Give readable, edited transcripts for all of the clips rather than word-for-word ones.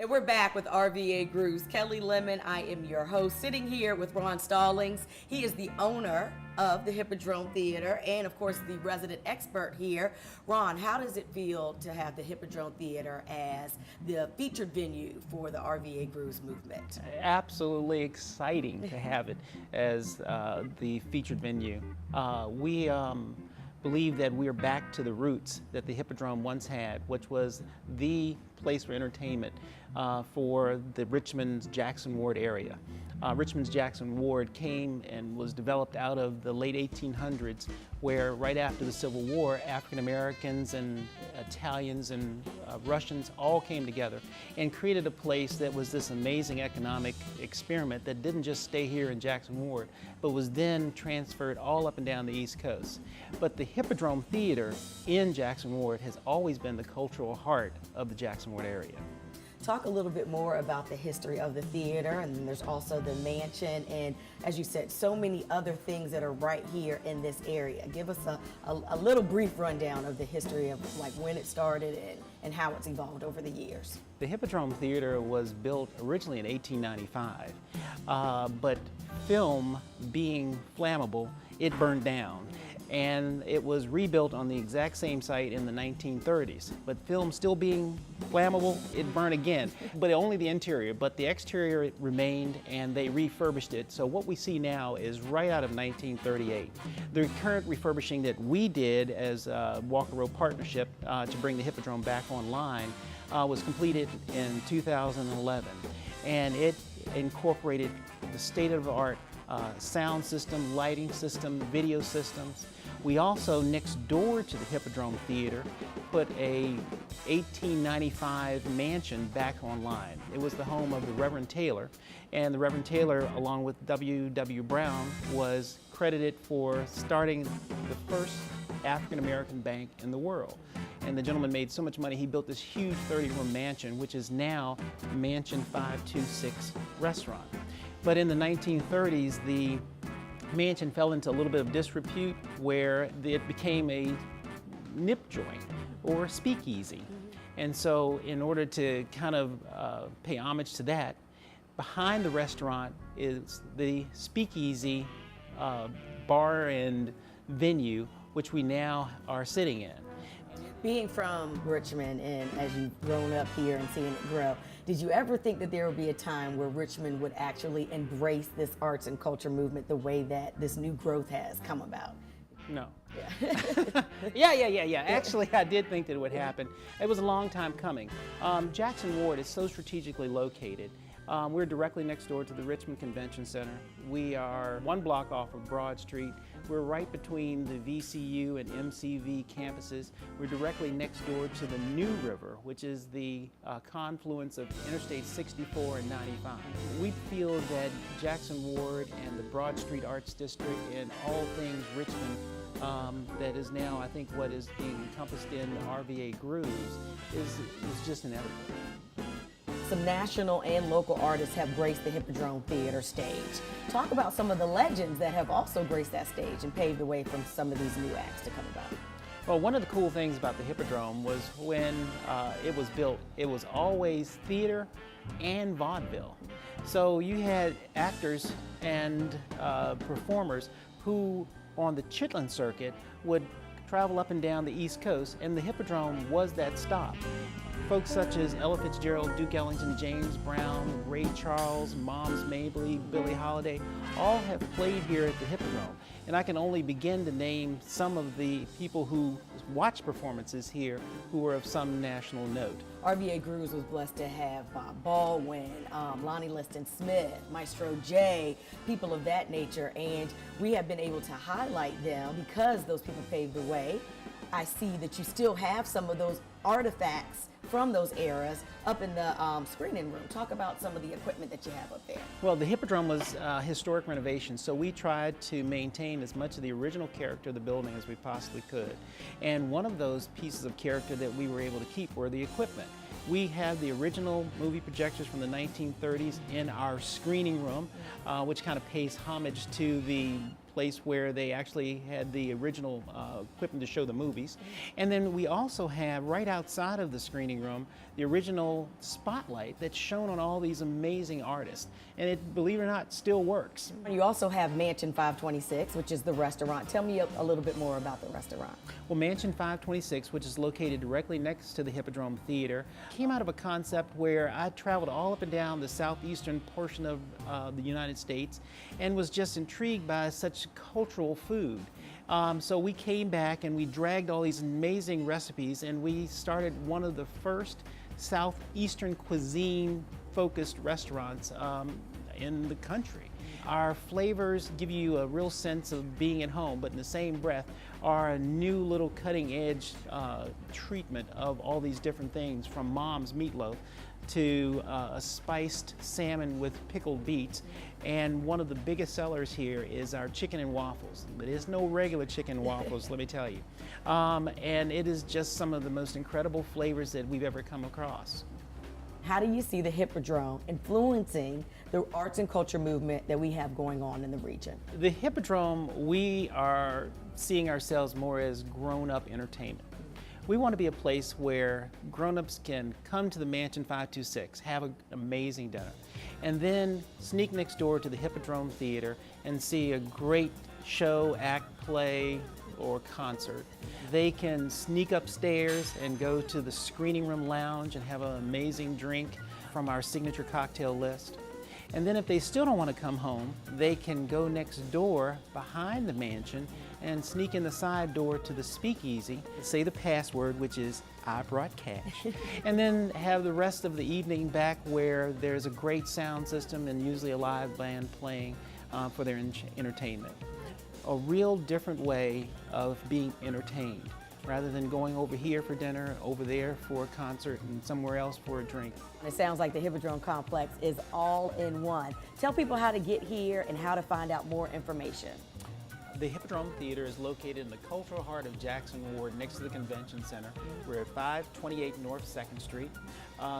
And we're back with RVA Grooves. Kelli Lemon, I am your host, sitting here with Ron Stallings. He is the owner of the Hippodrome Theater and, of course, the resident expert here. Ron, how does it feel to have the Hippodrome Theater as the featured venue for the RVA Grooves movement? Absolutely exciting to have it as the featured venue. We believe that we're back to the roots that the Hippodrome once had, which was the place for entertainment for the Richmond's Jackson Ward area. Richmond's Jackson Ward came and was developed out of the late 1800s, where right after the Civil War, African Americans and Italians and Russians all came together and created a place that was this amazing economic experiment that didn't just stay here in Jackson Ward, but was then transferred all up and down the East Coast. But the Hippodrome Theater in Jackson Ward has always been the cultural heart of the Jackson Ward area. Talk a little bit more about the history of the theater, and then there's also the mansion, and as you said, so many other things that are right here in this area. Give us a little brief rundown of the history of like when it started and how it's evolved over the years. The Hippodrome Theater was built originally in 1895, but film being flammable, it burned down. And it was rebuilt on the exact same site in the 1930s. But film still being flammable, it burned again. But only the interior, but the exterior remained, and they refurbished it. So what we see now is right out of 1938. The current refurbishing that we did as Walker Road Partnership to bring the Hippodrome back online was completed in 2011. And it incorporated the state-of-the-art sound system, lighting system, video systems. We also, next door to the Hippodrome Theater, put a 1895 mansion back online. It was the home of the Reverend Taylor, and the Reverend Taylor, along with W.W. Brown, was credited for starting the first African-American bank in the world. And the gentleman made so much money, he built this huge 30-room mansion, which is now Mansion 526 Restaurant. But in the 1930s, the mansion fell into a little bit of disrepute where it became a nip joint or speakeasy. And so in order to kind of pay homage to that, behind the restaurant is the speakeasy bar and venue, which we now are sitting in. Being from Richmond, and as you've grown up here and seeing it grow, did you ever think that there would be a time where Richmond would actually embrace this arts and culture movement the way that this new growth has come about? No. Yeah. Yeah. Actually, I did think that it would happen. It was a long time coming. Jackson Ward is so strategically located. We're directly next door to the Richmond Convention Center. We are one block off of Broad Street. We're right between the VCU and MCV campuses. We're directly next door to the New River, which is the confluence of Interstate 64 and 95. We feel that Jackson Ward and the Broad Street Arts District and all things Richmond that is now, I think, what is being encompassed in RVA Grooves is just inevitable. Some national and local artists have graced the Hippodrome Theater stage. Talk about some of the legends that have also graced that stage and paved the way for some of these new acts to come about. Well, one of the cool things about the Hippodrome was when it was built, it was always theater and vaudeville. So you had actors and performers who, on the Chitlin circuit, would travel up and down the East Coast, and the Hippodrome was that stop. Folks such as Ella Fitzgerald, Duke Ellington, James Brown, Ray Charles, Moms Mabley, Billie Holiday, all have played here at the Hippodrome. And I can only begin to name some of the people who watch performances here who are of some national note. RVA Grooves was blessed to have Bob Baldwin, Lonnie Liston Smith, Maestro J, people of that nature, and we have been able to highlight them because those people paved the way. I see that you still have some of those artifacts from those eras up in the screening room. Talk about some of the equipment that you have up there. Well, the Hippodrome was historic renovation, so we tried to maintain as much of the original character of the building as we possibly could. And one of those pieces of character that we were able to keep were the equipment. We have the original movie projectors from the 1930s in our screening room, which kind of pays homage to the place where they actually had the original equipment to show the movies. And then we also have right outside of the screening room the original spotlight that's shown on all these amazing artists. And it, believe it or not, still works. You also have Mansion 526, which is the restaurant. Tell me a little bit more about the restaurant. Well, Mansion 526, which is located directly next to the Hippodrome Theater, came out of a concept where I traveled all up and down the southeastern portion of the United States and was just intrigued by such cultural food. So we came back and we dragged all these amazing recipes, and we started one of the first southeastern cuisine focused restaurants in the country. Our flavors give you a real sense of being at home, but in the same breath are a new little cutting edge treatment of all these different things, from mom's meatloaf to a spiced salmon with pickled beets. And one of the biggest sellers here is our chicken and waffles. But it's no regular chicken and waffles, let me tell you. And it is just some of the most incredible flavors that we've ever come across. How do you see the Hippodrome influencing the arts and culture movement that we have going on in the region? The Hippodrome, we are seeing ourselves more as grown-up entertainment. We want to be a place where grown-ups can come to the Mansion 526, have an amazing dinner, and then sneak next door to the Hippodrome Theater and see a great show, act, play, or concert. They can sneak upstairs and go to the screening room lounge and have an amazing drink from our signature cocktail list. And then if they still don't want to come home, they can go next door behind the mansion and sneak in the side door to the speakeasy, say the password, which is "I brought cash," and then have the rest of the evening back where there's a great sound system and usually a live band playing for their entertainment. A real different way of being entertained, rather than going over here for dinner, over there for a concert, and somewhere else for a drink. It sounds like the Hippodrome complex is all in one. Tell people how to get here and how to find out more information. The Hippodrome Theater is located in the cultural heart of Jackson Ward, next to the Convention Center. We're at 528 North 2nd Street.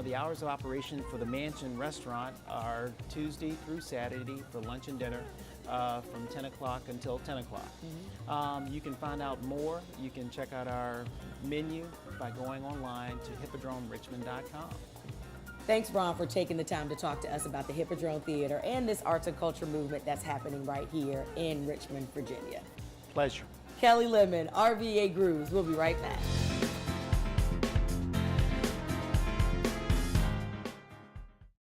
The hours of operation for the Mansion restaurant are Tuesday through Saturday for lunch and dinner from 10 o'clock until 10 o'clock. You can find out more. You can check out our menu by going online to hippodromerichmond.com. Thanks, Ron, for taking the time to talk to us about the Hippodrome Theater and this arts and culture movement that's happening right here in Richmond, Virginia. Pleasure. Kelli Lemon, RVA Grooves. We'll be right back.